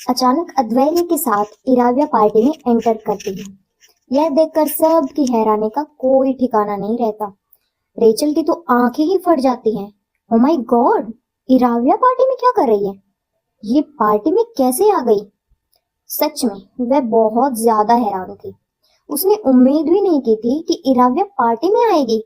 अचानक अद्वैय के साथ इराव्या पार्टी में एंटर करती है। यह देखकर सबकी हैरानी का कोई ठिकाना नहीं रहता। रेचल की तो आंखें ही फट जाती हैं। ओ माय गॉड, इराव्या पार्टी में क्या कर रही है? ये पार्टी में कैसे आ गई? सच में वह बहुत ज्यादा हैरान थी। उसने उम्मीद भी नहीं की थी कि इराव्या पार्टी में आएगी।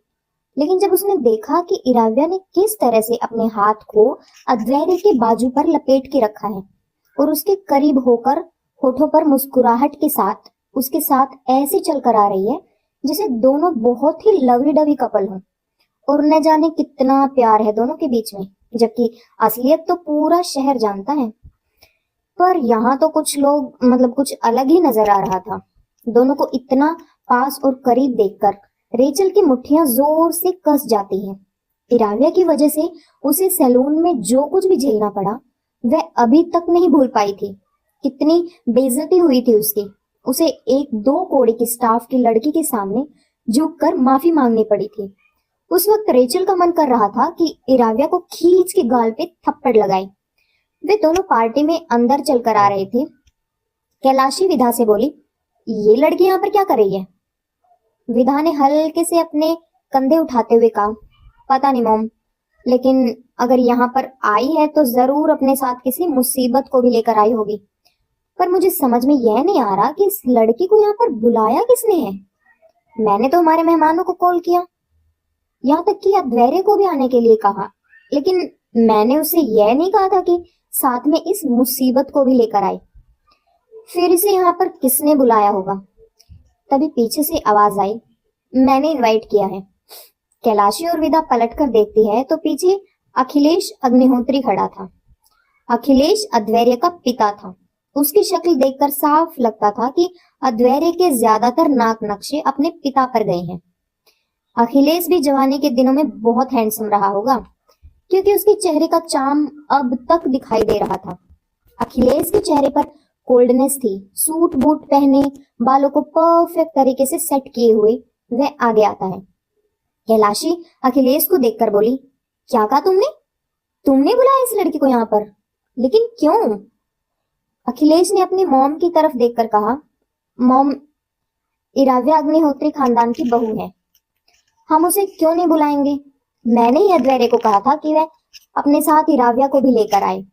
लेकिन जब उसने देखा कि इराव्या ने किस तरह से अपने हाथ को अद्वैय के बाजू पर लपेट के रखा है और उसके करीब होकर होठों पर मुस्कुराहट के साथ उसके साथ ऐसे चलकर आ रही है जैसे दोनों बहुत ही लवी डवी कपल हों और न जाने कितना प्यार है दोनों के बीच में, जबकि असलियत तो पूरा शहर जानता है। पर यहाँ तो कुछ लोग कुछ अलग ही नजर आ रहा था। दोनों को इतना पास और करीब देखकर रेचल की मुट्ठियां जोर से कस जाती हैं। इराविया की वजह से उसे सैलून में जो कुछ भी झेलना पड़ा वह अभी तक नहीं भूल पाई थी। कितनी बेइज्जती हुई थी उसकी। उसे एक दो कोड़े की स्टाफ की लड़की के सामने झुककर माफी मांगनी पड़ी थी। उस वक्त रेचल का मन कर रहा था कि इराविया को खींच के गाल पे थप्पड़ लगाए। वे दोनों पार्टी में अंदर चलकर आ रहे थे। कैलाशी विधा से बोली, ये लड़की यहाँ पर क्या कर रही है? विधा ने हल्के से अपने कंधे उठाते हुए कहा, पता नहीं मॉम, लेकिन अगर यहाँ पर आई है तो जरूर अपने साथ किसी मुसीबत को भी लेकर आई होगी। पर मुझे समझ में यह नहीं आ रहा कि इस लड़की को यहाँ पर बुलाया किसने है। मैंने तो हमारे मेहमानों को कॉल किया, यहाँ तक कि अद्वैय को भी आने के लिए कहा, लेकिन मैंने उसे यह नहीं कहा था कि साथ में इस मुसीबत को भी लेकर आए। फिर इसे यहाँ पर किसने बुलाया होगा? तभी पीछे से आवाज आई, मैंने इनवाइट किया है। कैलाशी और विदा पलट कर देखती है तो पीछे अखिलेश अग्निहोत्री खड़ा था। अखिलेश अद्वैय का पिता था। उसकी शक्ल देखकर साफ लगता था कि अद्वैय के ज्यादातर नाक नक्शे अपने पिता पर गए हैं। अखिलेश भी जवानी के दिनों में बहुत हैंडसम रहा होगा, क्योंकि उसके चेहरे का चार्म अब तक दिखाई दे रहा था। अखिलेश के चेहरे पर कोल्डनेस थी। सूट बूट पहने, बालों को परफेक्ट तरीके से सेट किए हुए वह आगे आता है। कैलाशी अखिलेश को देखकर बोली, क्या कहा तुमने? तुमने बुलाया इस लड़की को यहाँ पर, लेकिन क्यों? अखिलेश ने अपनी मॉम की तरफ देखकर कहा, मॉम, इराव्या अग्निहोत्री खानदान की बहू है, हम उसे क्यों नहीं बुलाएंगे? मैंने ही अद्वैय को कहा था कि वह अपने साथ इराव्या को भी लेकर आए।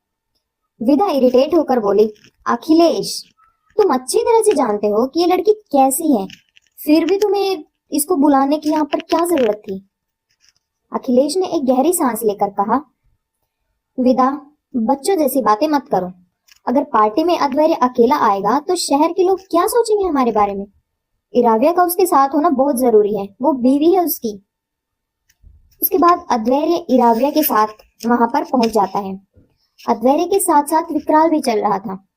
विदा इरिटेट होकर बोली, अखिलेश, तुम अच्छी तरह से जानते हो कि ये लड़की कैसी है, फिर भी तुम्हें इसको बुलाने की यहाँ पर क्या जरूरत थी? अखिलेश ने एक गहरी सांस लेकर कहा, विदा, बच्चों जैसी बातें मत करो। अगर पार्टी में अद्वैय अकेला आएगा तो शहर के लोग क्या सोचेंगे हमारे बारे में? इराव्या का उसके साथ होना बहुत जरूरी है, वो बीवी है उसकी। उसके बाद अद्वैय इराव्या के साथ वहां पर पहुंच जाता है। अद्वैय के साथ साथ विकराल भी चल रहा था।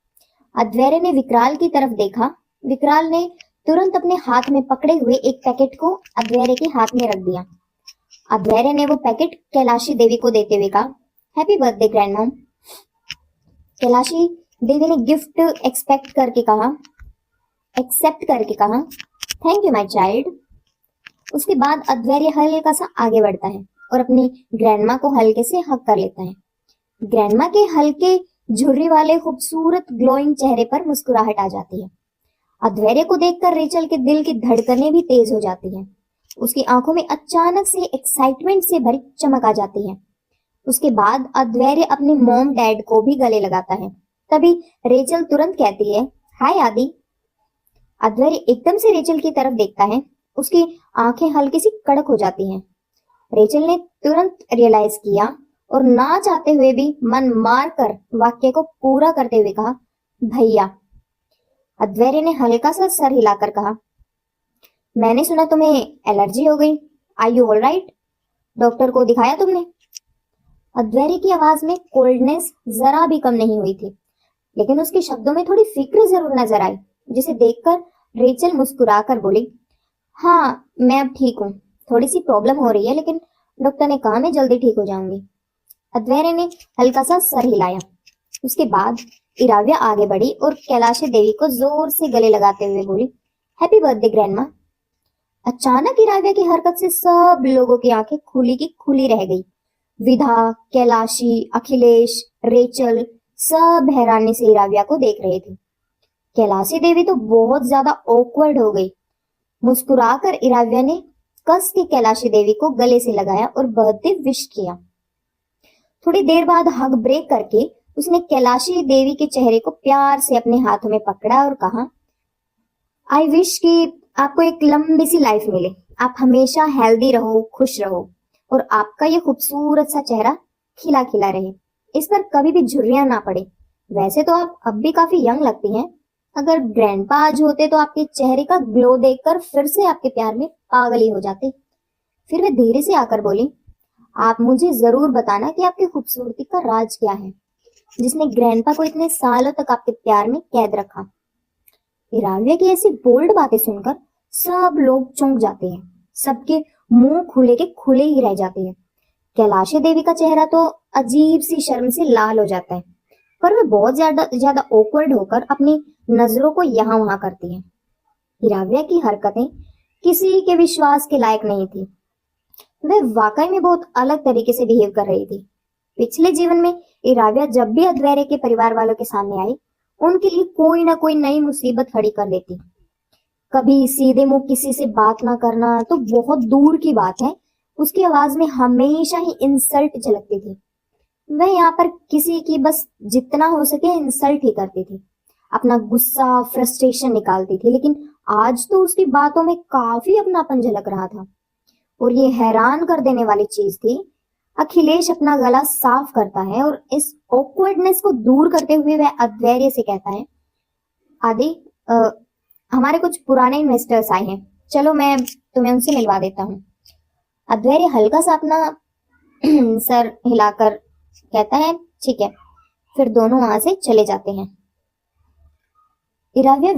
अद्वैय ने विकराल की तरफ देखा। विकराल ने तुरंत अपने हाथ में पकड़े हुए एक पैकेट को अद्वैय के हाथ में रख दिया। अद्वैय ने वो पैकेट कैलाशी देवी को देते हुए कहा, हैप्पी बर्थडे ग्रैंड मॉम। कैलाशी देवी ने गिफ्ट एक्सेप्ट करके कहा, थैंक यू माय चाइल्ड। उसके बाद अद्वैय हल्का सा आगे बढ़ता है और अपनी ग्रैंडमा को हल्के से हक कर लेता है। ग्रैंडमा के हल्के झुर्री वाले खूबसूरत ग्लोइंग चेहरे पर मुस्कुराहट आ जाती है। अद्वैय को देखकर रेचल के दिल की धड़कनें भी तेज हो जाती हैं। उसकी आंखों में अचानक से एक्साइटमेंट से भरी चमक आ जाती है। उसके बाद अद्वैय अपने मॉम डैड को भी गले लगाता है। तभी रेचल तुरंत कहती है, हाय आदि। अद्वैय एकदम से रेचल की तरफ देखता है। उसकी आंखें हल्की सी कड़क हो जाती हैं। रेचल ने तुरंत रियलाइज किया और ना चाहते हुए भी मन मार कर वाक्य को पूरा करते हुए कहा, भैया। अद्वैय ने हल्का सा सर हिलाकर कहा, मैंने सुना तुम्हें एलर्जी हो गई, are you all right? Doctor को दिखाया तुमने? अद्वैय की आवाज में कोल्डनेस जरा भी कम नहीं हुई थी, लेकिन उसके शब्दों में थोड़ी फिक्र जरूर नजर आई, जिसे देखकर रेचल मुस्कुराकर बोली, हाँ मैं अब ठीक हूँ, थोड़ी सी प्रॉब्लम हो रही है, लेकिन डॉक्टर ने कहा मैं जल्दी ठीक हो जाऊंगी। अद्वैय ने हल्का सा सर हिलाया। उसके बाद इराव्या आगे बढ़ी और कैलाशी देवी को जोर से गले लगाते हुए बोली, हैप्पी बर्थडे ग्रैंडमा। अचानक इराव्या की हरकत से सब लोगों की आंखें खुली की खुली रह गई। विधा, कैलाशी, अखिलेश, रेचल, सब हैरानी से इराविया को देख रहे थे। कैलाशी देवी तो बहुत ज्यादा ऑकवर्ड हो गई। मुस्कुराकर इराविया ने कस के कैलाशी देवी को गले से लगाया और बर्थडे विश किया। थोड़ी देर बाद हग ब्रेक करके उसने कैलाशी देवी के चेहरे को प्यार से अपने हाथों में पकड़ा और कहा, आई विश कि आपको एक लंबी सी लाइफ मिले, आप हमेशा हेल्दी रहो, खुश रहो और आपका ये खूबसूरत सा चेहरा खिला खिला रहे, इस पर कभी भी झुर्रियां ना पड़े। वैसे तो आप अब भी काफी यंग लगती हैं। अगर ग्रैंडपा आज होते तो आपके चेहरे का ग्लो देखकर फिर से आपके प्यार में पागल ही हो जाते। फिर वे धीरे से आकर बोली, आप मुझे जरूर बताना कि आपकी खूबसूरती का राज क्या है, जिसने ग्रैंडपा को इतने सालों तक आपके प्यार में कैद रखा। इराविया की ऐसी बोल्ड बातें सुनकर सब लोग चौंक जाते हैं। सबके मुंह खुले के खुले ही रह जाते हैं। कैलाशी देवी का चेहरा तो अजीब सी शर्म से लाल हो जाता है, पर वह बहुत ज्यादा ज्यादा ऑकवर्ड होकर अपनी नजरों को यहाँ वहां करती है। इराविया की हरकतें किसी के विश्वास के लायक नहीं थी। वह वाकई में बहुत अलग तरीके से बिहेव कर रही थी। पिछले जीवन में इराविया जब भी अद्वैर्य के परिवार वालों के सामने आई, उनके लिए कोई ना कोई नई मुसीबत खड़ी कर देती। कभी सीधे मुंह किसी से बात ना करना तो बहुत दूर की बात है, उसकी आवाज में हमेशा ही इंसल्ट झलकती थी। वह यहाँ पर किसी की बस जितना हो सके इंसल्ट ही करती थी, अपना गुस्सा फ्रस्ट्रेशन निकालती थी। लेकिन आज तो उसकी बातों में काफी अपनापन झलक रहा था। और ये हैरान कर देने वाली चीज थी, अखिलेश अपना गला साफ करता है और इस ऑकवर्डनेस को दूर करते हुए वह अद्वैर्य से कहता है, आदि हमारे कुछ पुराने इन्वेस्टर्स आए हैं, चलो मैं तुम्हें उनसे मिलवा देता हूँ। अद्वैर्य हल्का सा अपना सर हिलाकर कहता है, ठीक है। फिर दोनों वहां से चले जाते हैं। इराविया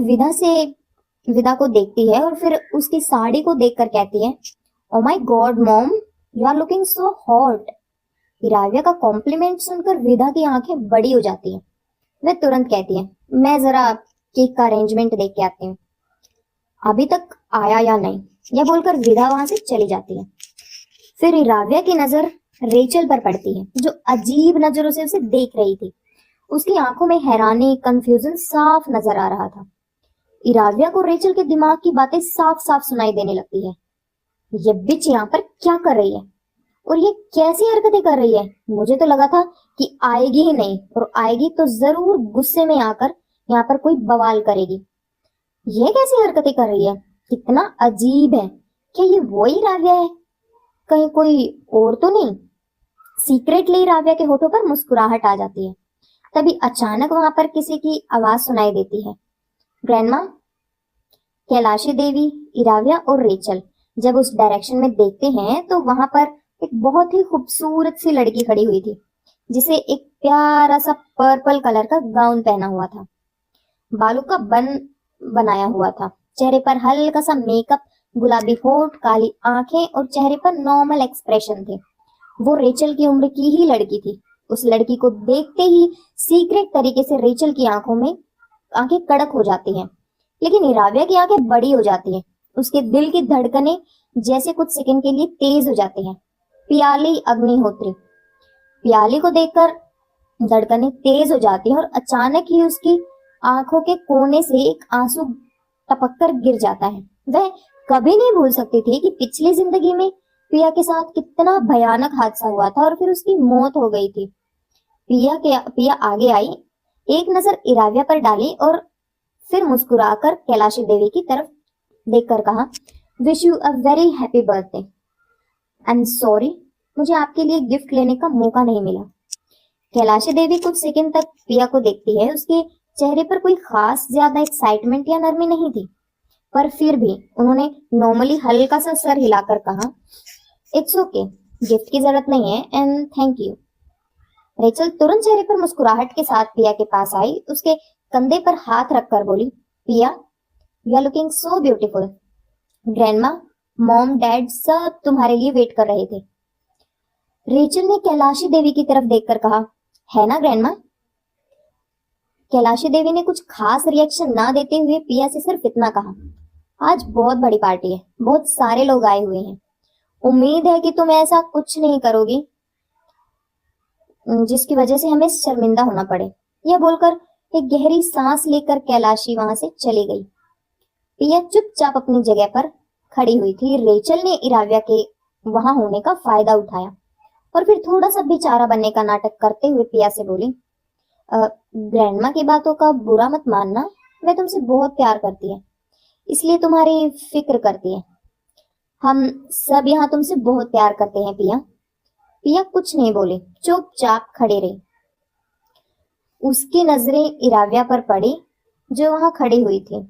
विदा को देखती है और फिर उसकी साड़ी को देखकर कहती है, oh my God mom, you are looking so hot. Iraviya का कॉम्प्लीमेंट सुनकर विदा की आंखें बड़ी हो जाती हैं। वह तुरंत कहती है, मैं जरा केक का अरेंजमेंट देख के आती हूँ, अभी तक आया या नहीं। यह बोलकर विदा वहां से चली जाती है। फिर इराविया की नजर रेचल पर पड़ती है, जो अजीब नजरों से उसे देख रही थी। उसकी आंखों में हैरानी, कंफ्यूजन साफ नजर आ रहा था। इराविया को रेचल के दिमाग की बातें साफ साफ सुनाई देने लगती है। ये बिच यहाँ पर क्या कर रही है और ये कैसी हरकतें कर रही है? मुझे तो लगा था कि आएगी ही नहीं, और आएगी तो जरूर गुस्से में आकर यहाँ पर कोई बवाल करेगी। ये कैसी हरकतें कर रही है? कितना अजीब है। क्या ये वही राव्या है? कहीं कोई और तो नहीं? सीक्रेटली राव्या के होठों पर मुस्कुराहट आ जाती है। तभी अचानक वहां पर किसी की आवाज सुनाई देती है, ग्रैंडमा। कैलाशी देवी, इराविया और रेचल जब उस डायरेक्शन में देखते हैं तो वहां पर एक बहुत ही खूबसूरत सी लड़की खड़ी हुई थी, जिसे एक प्यारा सा पर्पल कलर का गाउन पहना हुआ था, बालों का बन बनाया हुआ था, चेहरे पर हल्का सा मेकअप, गुलाबी होठ, काली आंखें और चेहरे पर नॉर्मल एक्सप्रेशन थे। वो रेचल की उम्र की ही लड़की थी। उस लड़की को देखते ही सीक्रेट तरीके से रेचल की आंखें कड़क हो जाती हैं, लेकिन इराविया की आंखें बड़ी हो जाती हैं। उसके दिल की धड़कनें जैसे कुछ सेकंड के लिए तेज हो जाती हैं। पियाली अग्निहोत्री, पियाली को देखकर धड़कनें तेज हो जाती हैं और अचानक ही उसकी आंखों के कोने से एक आंसू टपककर गिर जाता है। वह कभी नहीं भूल सकती थी कि पिछली जिंदगी में पिया के साथ कितना भयानक हादसा हुआ था और फिर उसकी मौत हो गई थी। पिया आगे आई, एक नजर इराविया पर डाली और फिर मुस्कुराकर कैलाशी देवी की तरफ देखकर कहा, wish you a very happy birthday. I am sorry, मुझे आपके लिए गिफ्ट लेने का मौका नहीं मिला। कैलाशी देवी कुछ सेकंड तक पिया को देखती है। उसके चेहरे पर कोई खास ज्यादा एक्साइटमेंट या नरमी नहीं थी, पर फिर भी उन्होंने नॉर्मली हल्का सा सर हिलाकर कहा, इट्स ओके, गिफ्ट की जरूरत नहीं है एंड थैंक यू। रेचल तुरंत चेहरे पर मुस्कुराहट के साथ पिया के पास आई, उसके कंधे पर हाथ रखकर बोली, Piya, you are looking so beautiful. Grandma, mom, dad सब तुम्हारे लिए वेट कर रहे थे। रेचल ने कैलाशी देवी की तरफ देखकर कहा, है ना ग्रैंडमा? कैलाशी देवी ने कुछ खास रिएक्शन ना देते हुए पिया से सिर्फ इतना कहा, आज बहुत बड़ी पार्टी है, बहुत सारे लोग आए हुए हैं, उम्मीद है कि तुम ऐसा कुछ नहीं करोगी जिसकी वजह से हमें शर्मिंदा होना पड़े। यह बोलकर एक गहरी सांस लेकर कैलाशी वहां से चली गई। पिया चुपचाप अपनी जगह पर खड़ी हुई थी। रेचल ने इराव्या के वहां होने का फायदा उठाया और फिर थोड़ा सा बेचारा बनने का नाटक करते हुए पिया से बोली, ग्रैंडमा की बातों का बुरा मत मानना, वह तुमसे बहुत प्यार करती है, इसलिए तुम्हारी फिक्र करती है। हम सब यहाँ तुमसे बहुत प्यार करते हैं पिया। पिया कुछ नहीं बोली, चुपचाप खड़ी रही। उसकी नजरें इराव्या पर पड़ी जो वहां खड़ी हुई थी।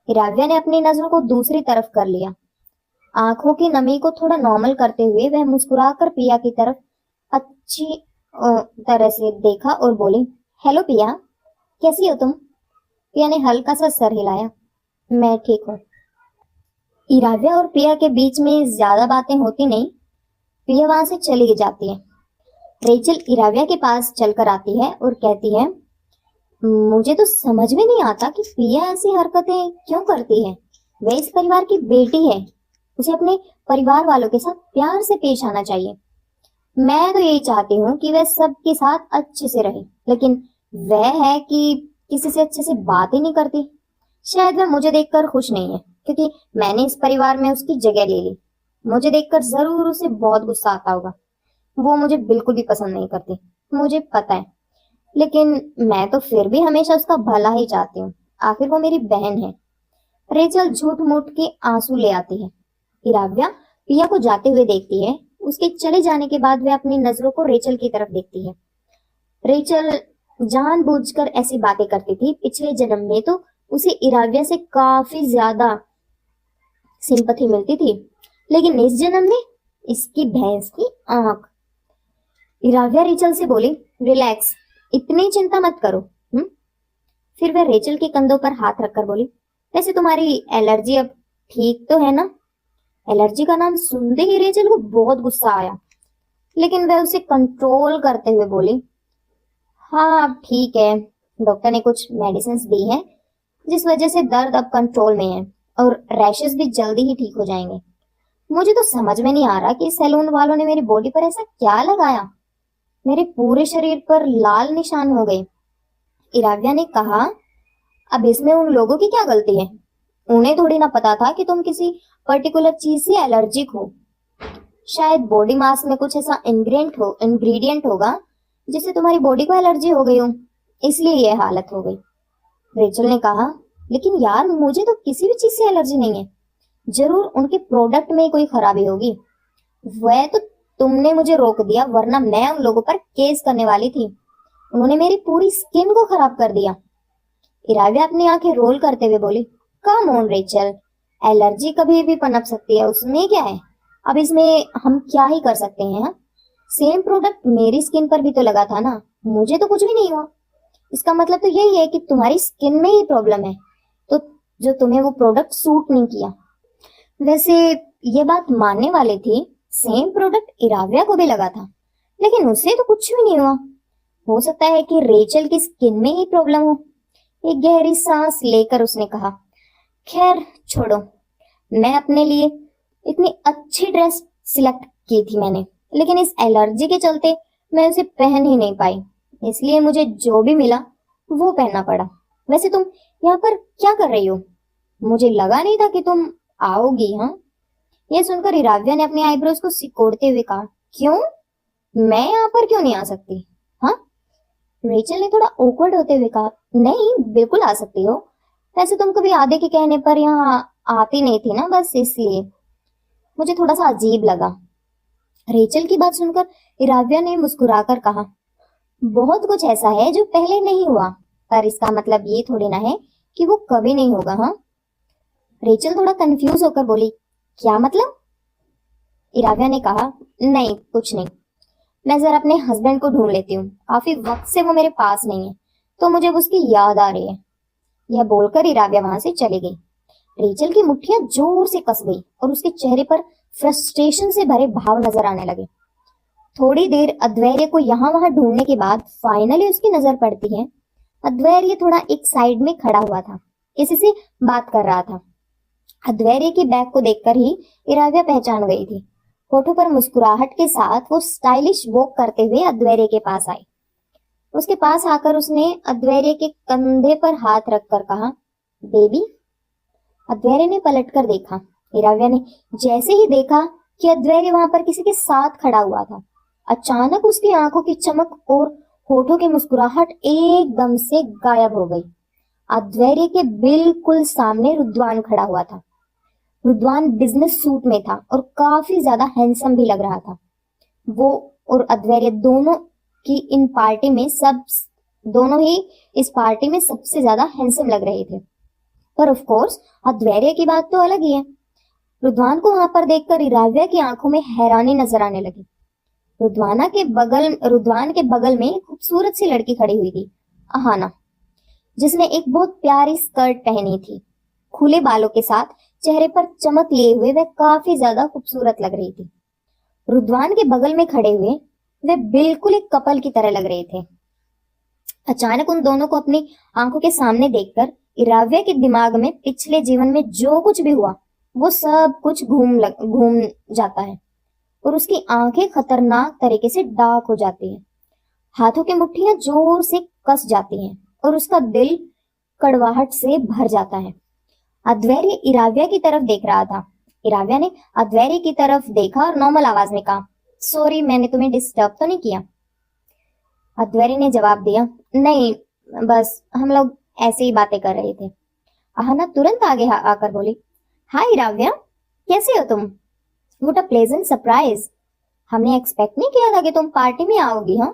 इराव्या ने अपनी नजरों को दूसरी तरफ कर लिया। आंखों की नमी को थोड़ा नॉर्मल करते हुए वह मुस्कुराकर पिया की तरफ अच्छी तरह से देखा और बोली, हेलो पिया, कैसी हो तुम? पिया ने हल्का सा सर हिलाया, मैं ठीक हूँ। इराव्या और पिया के बीच में ज्यादा बातें होती नहीं। पिया वहां से चली जाती है। रेचल इराव्या के पास चलकर आती है और कहती है, मुझे तो समझ में नहीं आता कि पिया ऐसी हरकतें क्यों करती है। वह इस परिवार की बेटी है, उसे अपने परिवार वालों के साथ प्यार से पेश आना चाहिए। मैं तो यही चाहती हूँ कि वह सबके साथ अच्छे से रहे, लेकिन वह है कि किसी से अच्छे से बात ही नहीं करती। शायद वह मुझे देखकर खुश नहीं है, क्योंकि मैंने इस परिवार में उसकी जगह ले ली। मुझे देखकर जरूर उसे बहुत गुस्सा आता होगा। वो मुझे बिल्कुल भी पसंद नहीं करती, मुझे पता है, लेकिन मैं तो फिर भी हमेशा उसका भला ही चाहती हूँ। आखिर वो मेरी बहन है। रेचल झूठ मूठ के आंसू ले आती है। इराव्या पिया को जाते हुए देखती है। उसके चले जाने के बाद वह अपनी नजरों को रेचल की तरफ देखती है। रेचल जानबूझकर ऐसी बातें करती थी। पिछले जन्म में तो उसे इराव्या से काफी ज्यादा सिंपैथी मिलती थी, लेकिन इस जन्म में इसकी भैंस की आंख। इराव्या रेचल से बोली, रिलैक्स, इतनी चिंता मत करो। फिर वह रेचल के कंधों पर हाथ रखकर बोली, वैसे तुम्हारी एलर्जी अब ठीक तो है ना? एलर्जी का नाम सुनते ही रेचल को बहुत गुस्सा आया, लेकिन वह उसे कंट्रोल करते हुए बोली, हाँ अब ठीक है, डॉक्टर ने कुछ मेडिसिन दी है जिस वजह से दर्द अब कंट्रोल में है और रैशेस भी जल्दी ही ठीक हो जाएंगे। मुझे तो समझ में नहीं आ रहा कि सैलून वालों ने मेरी बॉडी पर ऐसा क्या लगाया, मेरे पूरे शरीर पर लाल निशान हो गए। इराव्या ने कहा, अब इसमें उन लोगों की क्या गलती है? उन्हें थोड़ी ना पता था कि तुम किसी पर्टिकुलर चीज से एलर्जिक हो। शायद बॉडी मास में कुछ ऐसा इंग्रेडिएंट होगा जिससे तुम्हारी बॉडी को एलर्जी हो गई हो, इसलिए यह हालत हो गई। रेचल ने कहा, लेकिन यार मुझे तो किसी भी चीज से एलर्जी नहीं है। जरूर उनके प्रोडक्ट में कोई खराबी होगी। वह तो तुमने मुझे रोक दिया, वरना मैं उन लोगों पर केस करने वाली थी। उन्होंने मेरी पूरी स्किन को खराब कर दिया। इराव्या अपनी आंखें रोल करते हुए बोली, कम ऑन रेचल, एलर्जी कभी भी पनप सकती है, उसमें क्या है? अब इसमें हम क्या ही कर सकते हैं? सेम प्रोडक्ट मेरी स्किन पर भी तो लगा था ना, मुझे तो कुछ भी नहीं हुआ। इसका मतलब तो यही है कि तुम्हारी स्किन में ही प्रॉब्लम है, तो जो तुम्हें वो प्रोडक्ट सूट नहीं किया। वैसे ये बात मानने वाली थी, सेम प्रोडक्ट इराव्या को भी लगा था, लेकिन उसे तो कुछ भी नहीं हुआ। हो सकता है कि रेचल की स्किन में ही प्रॉब्लम हो। एक गहरी सांस लेकर उसने कहा, खैर छोड़ो, मैं अपने लिए इतनी अच्छी ड्रेस सिलेक्ट की थी मैंने, लेकिन इस एलर्जी के चलते मैं उसे पहन ही नहीं पाई, इसलिए मुझे जो भी मिला वो पहनना पड़ा। वैसे तुम यहाँ पर क्या कर रही हो? मुझे लगा नहीं था कि तुम आओगी। हाँ, यह सुनकर इराव्या ने अपनी आईब्रोज को सिकोड़ते हुए कहा, क्यों? मैं यहाँ पर क्यों नहीं आ सकती? हाँ, रेचल ने थोड़ा awkward होते हुए कहा, नहीं बिल्कुल आ सकती हो। वैसे तुम कभी आधे के कहने पर यहाँ आती नहीं थी ना, बस इसलिए मुझे थोड़ा सा अजीब लगा। रेचल की बात सुनकर इराव्या ने मुस्कुराकर कहा, बहुत कुछ ऐसा है जो पहले नहीं हुआ, पर इसका मतलब ये थोड़ी ना है कि वो कभी नहीं होगा। हाँ, रेचल थोड़ा कंफ्यूज होकर बोली, क्या मतलब? इराव्या ने कहा, नहीं कुछ नहीं, मैं जरा अपने हस्बैंड को ढूंढ लेती हूँ, काफी वक्त से वो मेरे पास नहीं है, तो मुझे उसकी याद आ रही है। यह बोलकर इराव्या वहां से चली गई। रेचल की मुट्ठियां जोर से कस गई और उसके चेहरे पर फ्रस्ट्रेशन से भरे भाव नजर आने लगे। थोड़ी देर अद्वैर्य को यहाँ वहां ढूंढने के बाद फाइनली उसकी नजर पड़ती है। अद्वैर्य थोड़ा एक साइड में खड़ा हुआ था, किसी से बात कर रहा था। अद्वैर्य की बैग को देखकर ही इराव्या पहचान गई थी। होठों पर मुस्कुराहट के साथ वो स्टाइलिश वॉक करते हुए अद्वैर्य के पास आई। उसके पास आकर उसने अद्वैर्य के कंधे पर हाथ रखकर कहा, बेबी। अद्वैर्य ने पलटकर देखा। इराव्या ने जैसे ही देखा कि अद्वैर्य वहां पर किसी के साथ खड़ा हुआ था, अचानक उसकी आंखों की चमक और होठों की मुस्कुराहट एकदम से गायब हो गई। अद्वैर्य के बिल्कुल सामने रुद्वान खड़ा हुआ था। रुद्वान बिजनेस सूट में था और काफी ज्यादा हैंडसम भी लग रहा था। वो और अद्वैर्य दोनों ही इस पार्टी में सबसे ज्यादा हैंडसम लग रहे थे। पर ऑफ कोर्स अद्वैर्य की बात तो अलग ही है। रुद्वान को वहां पर देखकर इराव्या की आंखों में हैरानी नजर आने लगी। रुद्वान के बगल में एक खूबसूरत सी लड़की खड़ी हुई थी, अहाना, जिसने एक बहुत प्यारी स्कर्ट पहनी थी। खुले बालों के साथ चेहरे पर चमक लिए हुए वह काफी ज्यादा खूबसूरत लग रही थी। रुद्वान के बगल में खड़े हुए वे बिल्कुल एक कपल की तरह लग रहे थे। अचानक उन दोनों को अपनी आंखों के सामने देखकर इराव्या के दिमाग में पिछले जीवन में जो कुछ भी हुआ वो सब कुछ घूम जाता है और उसकी आंखें खतरनाक तरीके से डार्क हो जाती हैं। हाथों की मुट्ठियां जोर से कस जाती हैं और उसका दिल कड़वाहट से भर जाता है। अद्वैर्य इराव्या की तरफ देख रहा था। इराव्या ने अद्वैर्य की तरफ देखा और नॉर्मल आवाज में कहा, सॉरी, मैंने तुम्हें डिस्टर्ब तो नहीं किया? अद्वैर्य ने जवाब दिया, नहीं, बस हम लोग ऐसे ही बातें कर रहे थे। अहाना तुरंत आगे आकर बोली, हाय इराव्या, कैसे हो तुम? What a pleasant surprise. हमने एक्सपेक्ट नहीं किया था कि तुम पार्टी में आओगी। हाँ।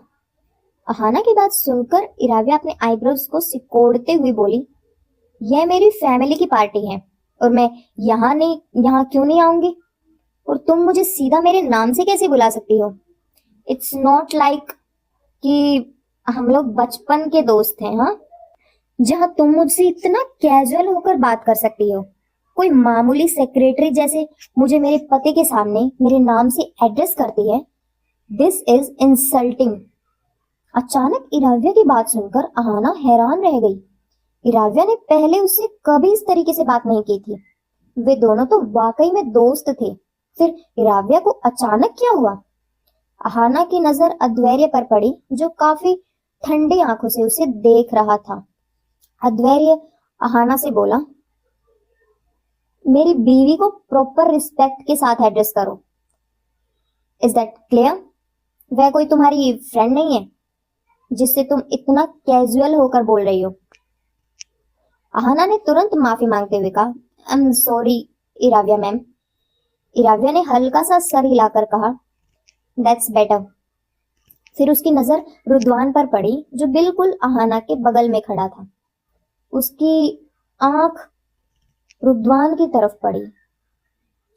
अहाना की बात सुनकर इराव्या अपने आईब्रोज को सिकोड़ते हुए बोली, यह मेरी फैमिली की पार्टी है और मैं यहाँ क्यों नहीं आऊंगी? और तुम मुझे सीधा मेरे नाम से कैसे बुला सकती हो? इट्स नॉट लाइक कि हम लोग बचपन के दोस्त हैं, हाँ, जहाँ तुम मुझसे इतना कैजुअल होकर बात कर सकती हो। कोई मामूली सेक्रेटरी जैसे मुझे मेरे पति के सामने मेरे नाम से एड्रेस करती है। This is insulting. अचानक इराव्या की बात सुनकर अहाना हैरान रह गई। इराव्या ने पहले उससे कभी इस तरीके से बात नहीं की थी। वे दोनों तो वाकई में दोस्त थे, फिर इराव्या को अचानक क्या हुआ? अहाना की नजर अद्वैर्य पर पड़ी, जो काफी ठंडी आंखों से उसे देख रहा था। अद्वैर्य अहाना से बोला, मेरी बीवी को प्रॉपर रिस्पेक्ट के साथ एड्रेस करो। Is that clear? वह कोई तुम्हारी फ्रेंड नहीं है जिससे तुम इतना कैजुअल होकर बोल रही हो। अहाना ने तुरंत माफी मांगते हुए कहा, आई एम सॉरी इराव्या मैम। इराव्या ने हल्का सा सर हिलाकर कहा, दैट्स बेटर। फिर उसकी नजर रुद्वान पर पड़ी, जो बिल्कुल अहाना के बगल में खड़ा था। उसकी आंख रुद्वान की तरफ पड़ी।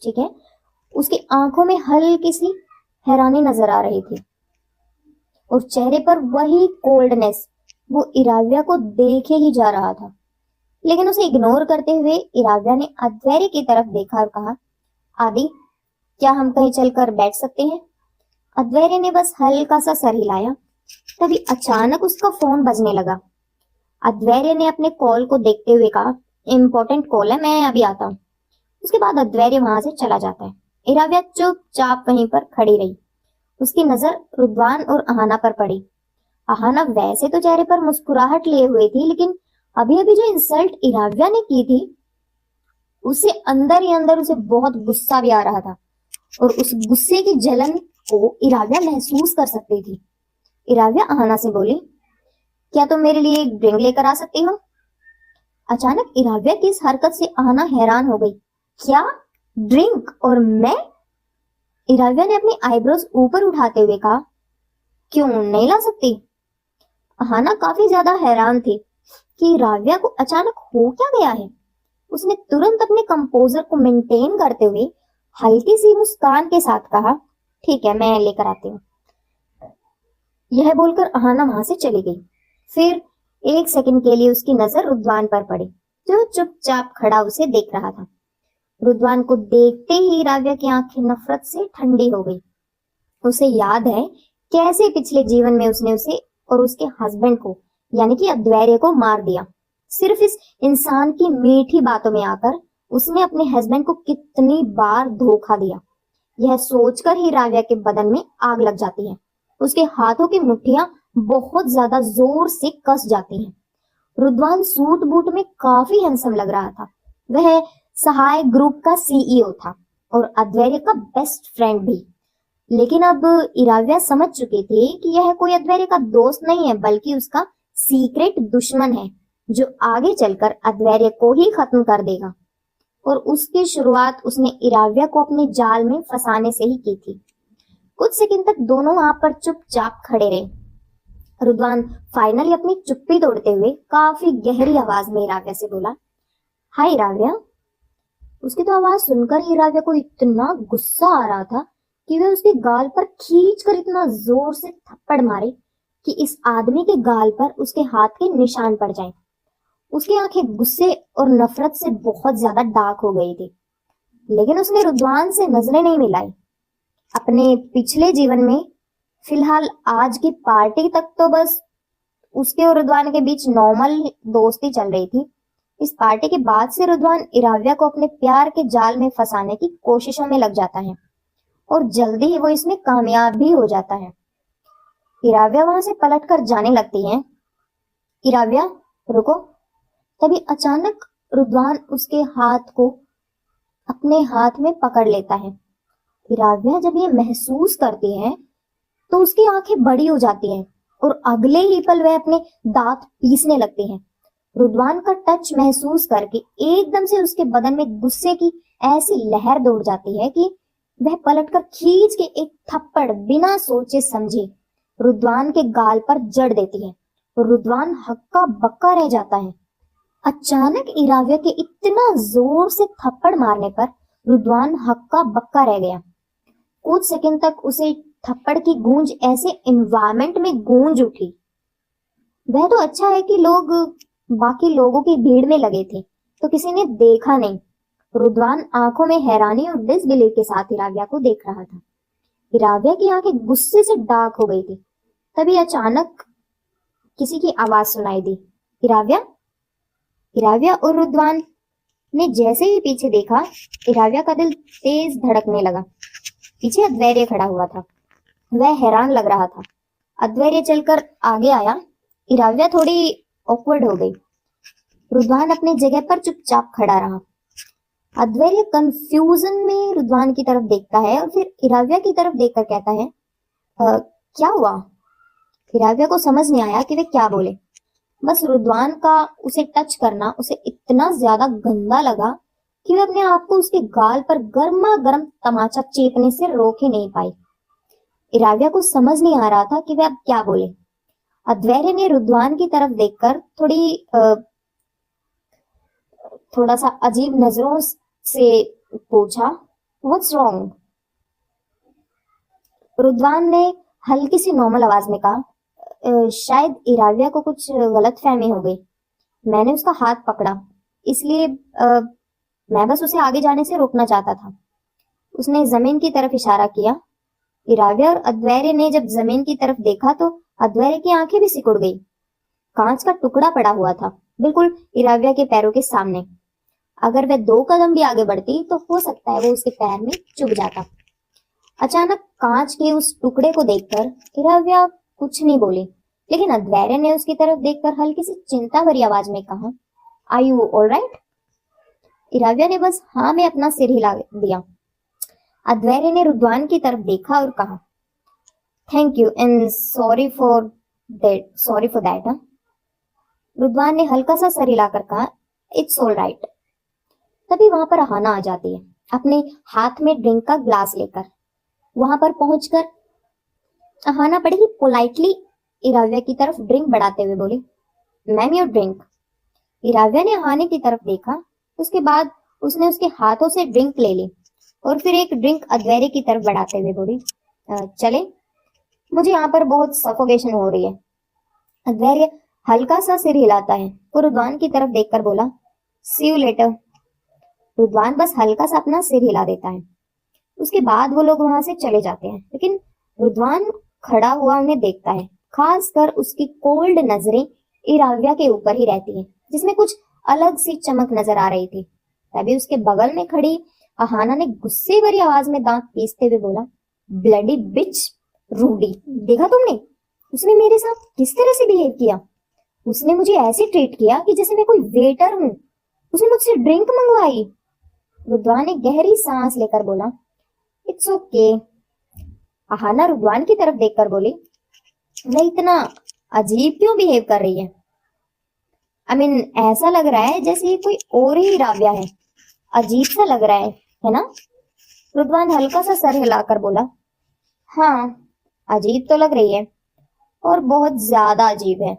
ठीक है, उसकी आंखों में हल्की सी हैरानी नजर आ रही थी और चेहरे पर वही कोल्डनेस। वो इराव्या को देखे ही जा रहा था, लेकिन उसे इग्नोर करते हुए इराव्या ने अद्वैर्य की तरफ देखा और कहा, आदि, क्या हम कहीं चलकर बैठ सकते हैं? अद्वैर्य ने बस हल्का सा सर हिलाया। तभी अचानक उसका फोन बजने लगा। अद्वैर्य ने अपने कॉल को देखते हुए कहा, इम्पोर्टेंट कॉल है, मैं अभी आता हूँ। उसके बाद अद्वैर्य वहां से चला जाता है। इराव्या चुपचाप वहीं पर खड़ी रही। उसकी नजर रुद्वान और अहाना पर पड़ी। अहाना वैसे तो चेहरे पर मुस्कुराहट लिए हुए थी, लेकिन अभी अभी जो इंसल्ट इराव्या ने की थी उससे अंदर ही अंदर उसे बहुत गुस्सा भी आ रहा था और उस गुस्से की जलन को इराव्या महसूस कर सकती थी। इराव्या अहाना से बोली, क्या तुम मेरे लिए एक ड्रिंक लेकर आ सकती हो? अचानक इराव्या की इस हरकत से अहाना हैरान हो गई। क्या ड्रिंक? और मैं? इराव्या ने अपनी आईब्रोज ऊपर उठाते हुए कहा, क्यों नहीं ला सकती? अहाना काफी ज्यादा हैरान थी कि इराव्या को अचानक हो क्या गया है। उसने तुरंत अपने कंपोजर को मेंटेन करते हुए हल्की सी मुस्कान के साथ कहा, ठीक है, मैं लेकर आती हूँ। यह बोलकर अहाना वहां से चली गई। फिर एक सेकंड के लिए उसकी नजर रुद्वान पर पड़ी, जो चुपचाप खड़ा उसे देख रहा था। रुद्वान को देखते ही इराव्या की आंखें नफरत से ठंडी हो गई। उसे याद है कैसे पिछले जीवन में उसने उसे और उसके हस्बैंड को, यानी कि अद्वैर्य को, मार दिया। सिर्फ इस इंसान की मीठी बातों में आकर उसने अपने हस्बैंड को कितनी बार धोखा दिया। यह सोचकर ही इराव्या के बदन में आग लग जाती है। उसके हाथों की मुट्ठियां बहुत ज्यादा जोर से कस जाती हैं। रुद्वान सूट बूट में काफी हैंडसम लग रहा था। वह सहाय ग्रुप का सीईओ था और अद्वैर्य का बेस्ट फ्रेंड भी। लेकिन अब इराव्या समझ चुकी थी कि यह कोई अद्वैर्य का दोस्त नहीं है, बल्कि उसका सीक्रेट दुश्मन है जो आगे चलकर अद्वैर्य को ही खत्म कर देगा। और उसकी शुरुआत उसने इराव्या को अपने जाल में फंसाने से ही की थी। कुछ सेकंड तक दोनों वहां पर चुपचाप खड़े रहे। रुद्वान फाइनली अपनी चुप्पी तोड़ते हुए काफी गहरी आवाज में इराव्या से बोला, हाय इराव्या। उसकी तो आवाज सुनकर ही इराव्या को इतना गुस्सा आ रहा था कि वह उसके गाल पर खींच कर इतना जोर से थप्पड़ मारे कि इस आदमी के गाल पर उसके हाथ के निशान पड़ जाएं। उसकी आंखें गुस्से और नफरत से बहुत ज्यादा डार्क हो गई थी, लेकिन उसने रुद्वान से नजरें नहीं मिलाई। अपने पिछले जीवन में फिलहाल आज की पार्टी तक तो बस उसके और रुद्वान के बीच नॉर्मल दोस्ती चल रही थी। इस पार्टी के बाद से रुद्वान इराव्या को अपने प्यार के जाल में फंसाने की कोशिशों में लग जाता है और जल्दी ही वो इसमें कामयाब भी हो जाता है। इराव्या वहां से पलटकर जाने लगती है। इराव्या रुको। तभी अचानक रुद्वान उसके हाथ को अपने हाथ में पकड़ लेता है। इराव्या जब ये महसूस करती है तो उसकी आंखें बड़ी हो जाती हैं और अगले ही पल वह अपने दांत पीसने लगती है। रुद्वान का टच महसूस करके एकदम से उसके बदन में गुस्से की ऐसी लहर दौड़ जाती है कि वह पलटकर खींच के एक थप्पड़ बिना सोचे समझे रुद्वान के गाल पर जड़ देती है और रुद्वान हक्का बक्का रह जाता है। अचानक इराव्या के इतना जोर से थप्पड़ मारने पर रुद्वान हक्का बक्का रह गया। कुछ सेकंड तक उसे थप्पड़ की गूंज ऐसे एनवायरमेंट में गूंज उठी। वह तो अच्छा है कि लोग बाकी लोगों की भीड़ में लगे थे तो किसी ने देखा नहीं। रुद्वान आंखों में हैरानी और डिसबिलीफ के साथ इराव्या को देख रहा था। इराव्या की आंखें गुस्से से डार्क हो गई थी। तभी अचानक किसी की आवाज सुनाई दी, इराव्या। इराव्या और रुद्वान ने जैसे ही पीछे देखा, इराव्या का दिल तेज धड़कने लगा। पीछे अद्वैर्य खड़ा हुआ था। वह हैरान लग रहा था। अद्वैर्य चलकर आगे आया। इराव्या थोड़ी ऑकवर्ड हो गई। रुद्वान अपनी जगह पर चुपचाप खड़ा रहा। अद्वैर्य कंफ्यूजन में रुद्वान की तरफ देखता है और फिर इराव्या की तरफ देखकर कहता है, क्या हुआ? इराव्या को समझ नहीं आया कि वे क्या बोले। बस रुद्वान का उसे टच करना उसे इतना ज्यादा गंदा लगा कि वह अपने आप को उसके गाल पर गर्मा गर्म तमाचा चेपने से रोक ही नहीं पाई। इराव्या को समझ नहीं आ रहा था कि वह अब क्या बोले। अद्वैर्य ने रुद्वान की तरफ देखकर थोड़ा सा अजीब नजरों से पूछा, व्हाट्स रॉन्ग? रुद्वान ने हल्की सी नॉर्मल आवाज में कहा, शायद इराव्या को कुछ गलतफहमी हो गई। मैंने उसका हाथ पकड़ा, इसलिए मैं बस उसे आगे जाने से रोकना चाहता था। उसने जमीन की तरफ इशारा किया। इराव्या और अद्वैर्य ने जब जमीन की तरफ देखा तो अद्वैर्य की आंखें भी सिकुड़ गई। कांच का टुकड़ा पड़ा हुआ था बिल्कुल इराव्या के पैरों के सामने। अगर वह 2 कदम भी आगे बढ़ती तो हो सकता है वो उसके पैर में चुभ जाता। अचानक कांच के उस टुकड़े को देखकर इराव्या कुछ नहीं बोली, लेकिन अद्वैर्य ने उसकी तरफ देखकर हल्की सी चिंता भरी आवाज में कहा, आर यू ऑलराइट? इराव्या ने बस हाँ में अपना सिर हिला दिया। अद्वैर्य ने रुद्वान की तरफ देखा और कहा, thank you and sorry for that. Rudwan ने हल्का सा सर हिलाकर कहा, इट्स ऑल राइट। तभी वहां पर अहाना आ जाती है, अपने हाथ में ड्रिंक का ग्लास लेकर। वहां पर पहुंचकर अहाना बड़ी ही पोलाइटली इराव्या की तरफ ड्रिंक बढ़ाते हुए बोली, मैम योर ड्रिंक। इराव्या ने अहाने की तरफ देखा। उसके बाद उसने उसके हाथों से ड्रिंक ले ली और फिर एक ड्रिंक अद्वैर्य की तरफ बढ़ाते हुए बोली, चले, मुझे यहाँ पर बहुत सफोकेशन हो रही है। अद्वैर्य हल्का सा सिर हिलाता है और रुद्वान की तरफ देखकर बोला, सी यू लेटर। रुद्वान बस हल्का सा अपना सिर हिला देता है। उसके बाद वो लोग वहां से चले जाते हैं, लेकिन रुद्वान खड़ा हुआ उन्हें देखता है। खासकर उसकी कोल्ड नजरें इराव्या के ऊपर ही रहती हैं, जिसमें कुछ अलग सी चमक नजर आ रही थी। तभी उसके बगल में खड़ी अहाना ने गुस्से भरी आवाज में दांत पीसते हुए बोला, ब्लडी बिच रूडी, देखा तुमने? उसने मेरे साथ किस तरह से बिहेव किया? उसने मुझे ऐसे ट्रीट किया कि जैसे मैं कोई वेटर हूँ। उसने मुझसे ड्रिंक मंगवाई। रुद्वान ने गहरी सांस लेकर बोला, इट्स ओके। अहाना रुद्वान की तरफ देखकर बोली, वह इतना अजीब क्यों बिहेव कर रही है? आई मीन ऐसा लग रहा है जैसे ये कोई और ही राव्या है। अजीब सा लग रहा है ना? रुद्वान हल्का सा सर हिलाकर बोला, हाँ, अजीब तो लग रही है, और बहुत ज्यादा अजीब है।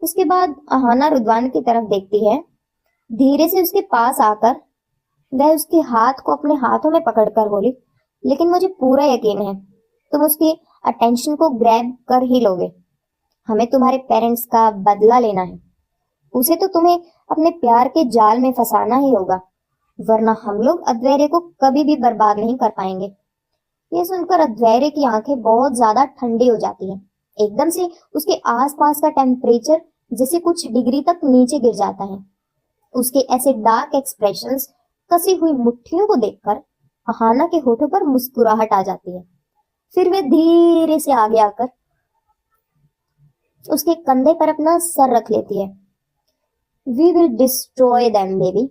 उसके बाद अहाना रुद्वान की तरफ देखती है। धीरे से उसके पास आकर वह उसके हाथ को अपने हाथों में पकड़कर बोली, लेकिन मुझे पूरा यकीन है तुम उसकी अटेंशन को ग्रैब कर ही लोगे। हमें तुम्हारे पेरेंट्स का बदला लेना है। उसे तो तुम्हें अपने प्यार के जाल में फंसाना ही होगा, वरना हम लोग अद्वैर्य को कभी भी बर्बाद नहीं कर पाएंगे। ये सुनकर अद्वैर्य की आंखें बहुत ज्यादा ठंडी हो जाती हैं। एकदम से उसके आसपास का टेम्परेचर जैसे कुछ डिग्री तक नीचे गिर जाता है। उसके ऐसे डार्क एक्सप्रेशंस, कसी हुई मुट्ठियों को देखकर अहाना के होठों पर मुस्कुराहट आ जाती है। फिर वे धीरे से आगे आकर उसके कंधे पर अपना सर रख लेती है। We will destroy them baby.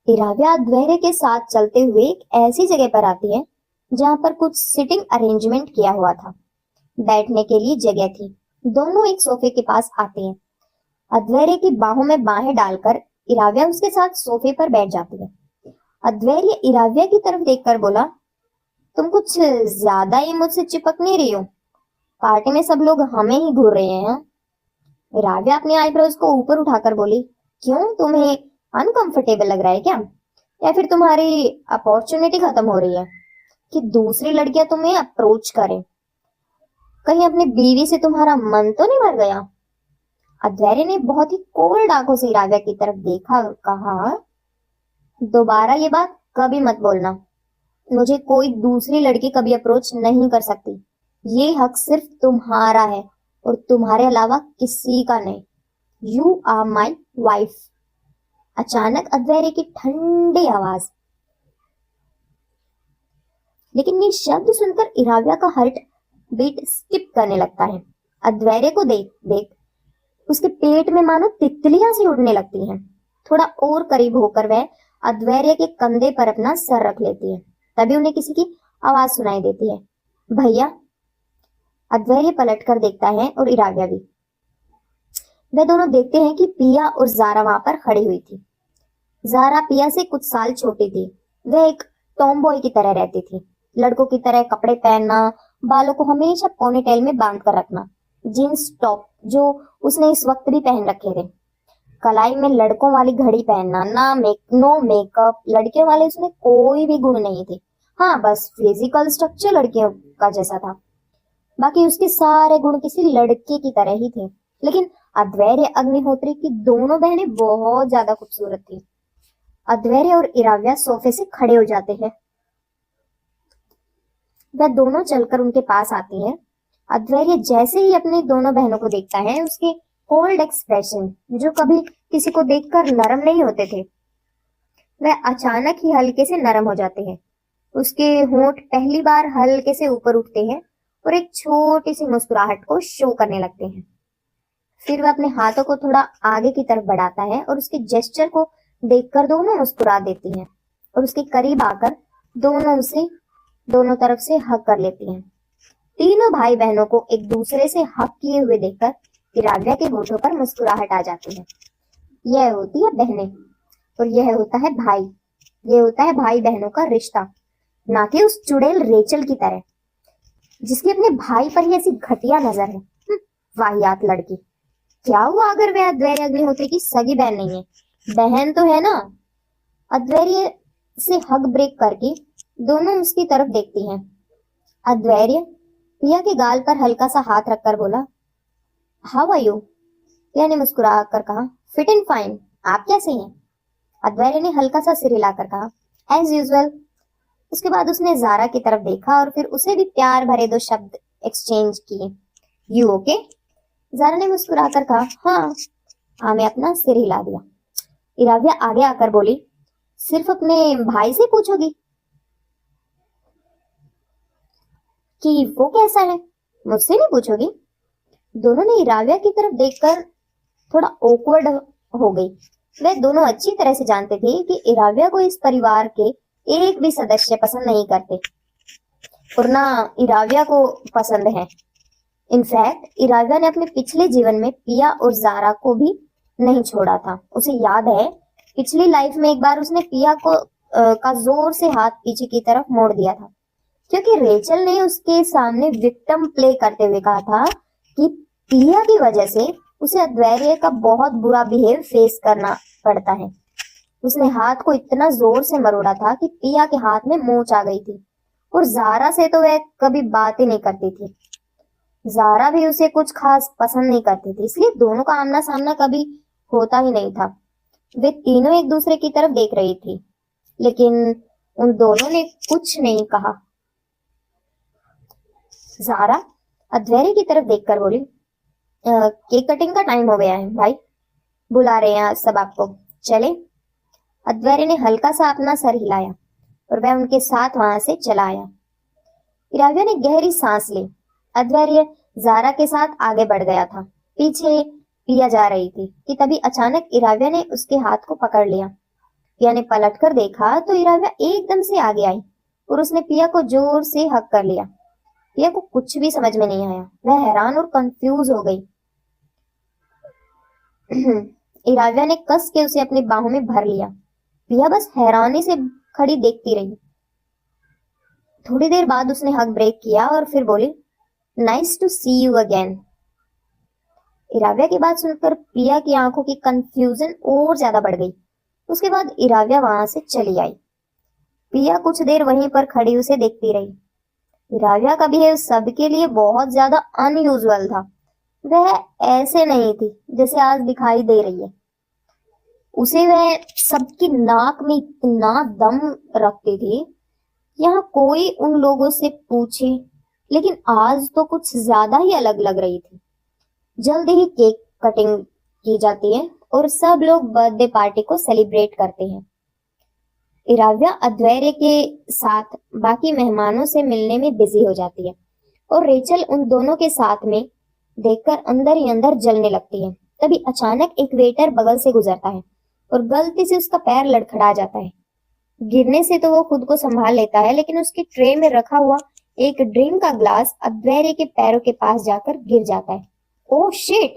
Iravya Advairya के साथ चलते हुए एक ऐसी जगह पर आती है जहां पर कुछ सिटिंग अरेंजमेंट किया हुआ था। बैठने के लिए जगह थी। दोनों एक सोफे के पास आते हैं। अद्वैर्य की बाहों में बाहें डालकर इराव्या उसके साथ सोफे पर बैठ जाती है। अद्वैर्य इराव्या की तरफ देखकर बोला, तुम कुछ ज्यादा ही मुझसे चिपक नहीं रही हो। पार्टी में सब लोग हमें ही घूर रहे हैं। इराव्या अपने आईब्रोज को ऊपर उठाकर बोली, क्यों, तुम्हें अनकंफर्टेबल लग रहा है क्या? या फिर तुम्हारी अपॉर्चुनिटी खत्म हो रही है कि दूसरी लड़कियां तुम्हें अप्रोच करें? कहीं अपनी बीवी से तुम्हारा मन तो नहीं भर गया? अद्वैर्य ने बहुत ही कोल्ड आंखों से इराव्या की तरफ देखा और कहा, दोबारा ये बात कभी मत बोलना। मुझे कोई दूसरी लड़की कभी अप्रोच नहीं कर सकती। ये हक सिर्फ तुम्हारा है और तुम्हारे अलावा किसी का नहीं। You are my wife. अचानक अद्वैर्य की ठंडी आवाज। लेकिन ये शब्द सुनकर इराव्या का हार्ट बीट स्किप करने लगता है। अद्वैर्य को देख देख उसके पेट में मानो तितलियां सी उड़ने लगती हैं। थोड़ा और करीब होकर वह अद्वैर्य के कंधे पर अपना सर रख लेती है। तभी उन्हें किसी की आवाज सुनाई देती है, भैया। अद्वैर्य पलट कर देखता है और इराव्या भी। वे दोनों देखते हैं कि पिया और जारा वहां पर खड़ी हुई थी। जारा पिया से कुछ साल छोटी थी। वह एक टॉमबॉय की तरह रहती थी। लड़कों की तरह कपड़े पहनना, बालों को हमेशा पोनीटेल में बांध कर रखना, जीन्स टॉप जो उसने इस वक्त भी पहन रखे थे, कलाई में लड़कों वाली घड़ी पहनना, नो मेकअप। लड़कियों वाले उसमें कोई भी गुण नहीं थे। हाँ, बस फिजिकल स्ट्रक्चर लड़कियों का जैसा था। बाकी उसके सारे गुण किसी लड़के की तरह ही थे। लेकिन अद्वैर्य अग्निहोत्री की दोनों बहनें बहुत ज्यादा खूबसूरत थी। अद्वैर्य और इराव्या सोफे से खड़े हो जाते हैं। वह दोनों चलकर उनके पास आती हैं। अद्वैर्य जैसे ही अपनी दोनों बहनों को देखता है, उसके कोल्ड एक्सप्रेशन जो कभी किसी को देखकर नरम नहीं होते थे, वह अचानक ही हल्के से नरम हो जाते हैं। उसके होंठ पहली बार हल्के से ऊपर उठते हैं और एक छोटी सी मुस्कुराहट को शो करने लगते हैं। फिर वह अपने हाथों को थोड़ा आगे की तरफ बढ़ाता है और उसके जेस्चर को देखकर दोनों मुस्कुरा देती हैं और उसके करीब आकर दोनों उसे दोनों तरफ से हग कर लेती हैं। तीनों भाई बहनों को एक दूसरे से हग किए हुए देखकर इराव्या के होठों पर मुस्कुराहट आ जाती है। यह होती है बहनें और यह होता है भाई। यह होता है भाई बहनों का रिश्ता, ना कि उस चुड़ैल रेचल की तरह जिसकी अपने भाई पर ही ऐसी घटिया नजर है। वाहियात लड़की। क्या हुआ अगर वह अद्वैर्य अग्निहोत्री की सगी बहन नहीं है? बहन तो है ना। अद्वैर्य से हग ब्रेक करके दोनों उसकी तरफ देखती हैं। अद्वैर्य पिया के गाल पर हल्का सा हाथ रखकर बोला, हाउ आर यू? पिया ने मुस्कुरा कर कहा, फिट एंड फाइन। आप कैसे हैं? अद्वैर्य ने हल्का सा सिर हिलाकर कहा, एज यूजुअल। उसके बाद उसने जारा की तरफ देखा और फिर उसे भी प्यार भरे दो शब्द एक्सचेंज किए। You okay? जारा ने मुस्कुराकर कहा, हाँ। आमे अपना सिर हिला दिया। इराव्या आगे आकर बोली, सिर्फ अपने भाई से पूछोगी कि वो कैसा है? मुझसे नहीं पूछोगी? दोनों ने इराविया की तरफ देखकर थोड़ा ऑकवर्ड हो गई। वे दोनों अच्छी तरह से जानते थे कि इराविया को इस परिवार के एक भी सदस्य पसंद नहीं करते और ना इराविया को पसंद है। इनफैक्ट इराविया ने अपने पिछले जीवन में पिया और जारा को भी नहीं छोड़ा था। उसे याद है पिछली लाइफ में एक बार उसने पिया को का जोर से हाथ पीछे की तरफ मोड़ दिया था, क्योंकि रेचल ने उसके सामने विक्टिम प्ले करते हुए कहा था कि पिया की वजह से उसे अद्वैर्य का बहुत बुरा बिहेव फेस करना पड़ता है। उसने हाथ को इतना जोर से मरोड़ा था कि पिया के हाथ में मोच आ गई थी और जारा से तो वह कभी बात ही नहीं करती थी। जारा भी उसे कुछ खास पसंद नहीं करती थी, इसलिए दोनों का आमना सामना कभी होता ही नहीं था। वे तीनों एक दूसरे की तरफ देख रही थी, लेकिन उन दोनों ने कुछ नहीं कहा। जारा अद्वैर्य की तरफ देखकर बोली, केक कटिंग का टाइम हो गया है भाई, बुला रहे हैं सब आपको, चले? अद्वैर्य ने हल्का सा अपना सर हिलाया और वह उनके साथ वहां से चला आया। इराविया ने गहरी सांस ली। अद्वैर्य जारा के साथ आगे बढ़ गया था, पीछे पिया जा रही थी कि तभी अचानक इराविया ने उसके हाथ को पकड़ लिया। पिया ने पलटकर देखा तो इराविया एकदम से आगे आई और उसने पिया को जोर से हक कर लिया। पिया को कुछ भी समझ में नहीं आया, वह हैरान और कंफ्यूज हो गई। इराविया ने कस के उसे अपनी बाहों में भर लिया। पिया बस हैरानी से खड़ी देखती रही। थोड़ी देर बाद उसने हक ब्रेक किया और फिर बोली, nice to see you again. Iraviya की बात सुनकर पिया की आंखों की कंफ्यूजन और ज्यादा बढ़ गई। उसके बाद इराविया वहां से चली आई। पिया कुछ देर वहीं पर खड़ी उसे देखती रही। इराविया का बिहेव सबके लिए बहुत ज्यादा अनयूजुअल था। वह ऐसे नहीं थी जैसे आज दिखाई दे रही है। उसे वह सबकी नाक में इतना दम रखती थी, यहाँ कोई उन लोगों से पूछे, लेकिन आज तो कुछ ज्यादा ही अलग लग रही थी। जल्दी ही केक कटिंग की जाती है और सब लोग बर्थडे पार्टी को सेलिब्रेट करते हैं। इराविया अद्वैर्य के साथ बाकी मेहमानों से मिलने में बिजी हो जाती है और रेचल उन दोनों के साथ में देखकर अंदर ही अंदर जलने लगती है। तभी अचानक एक वेटर बगल से गुजरता है और गलती से उसका पैर लड़खड़ा जाता है। गिरने से तो वो खुद को संभाल लेता है, लेकिन उसकी ट्रे में रखा हुआ एक ड्रिंक का ग्लास अद्वैर्य के पैरों के पास जाकर गिर जाता है। Oh shit!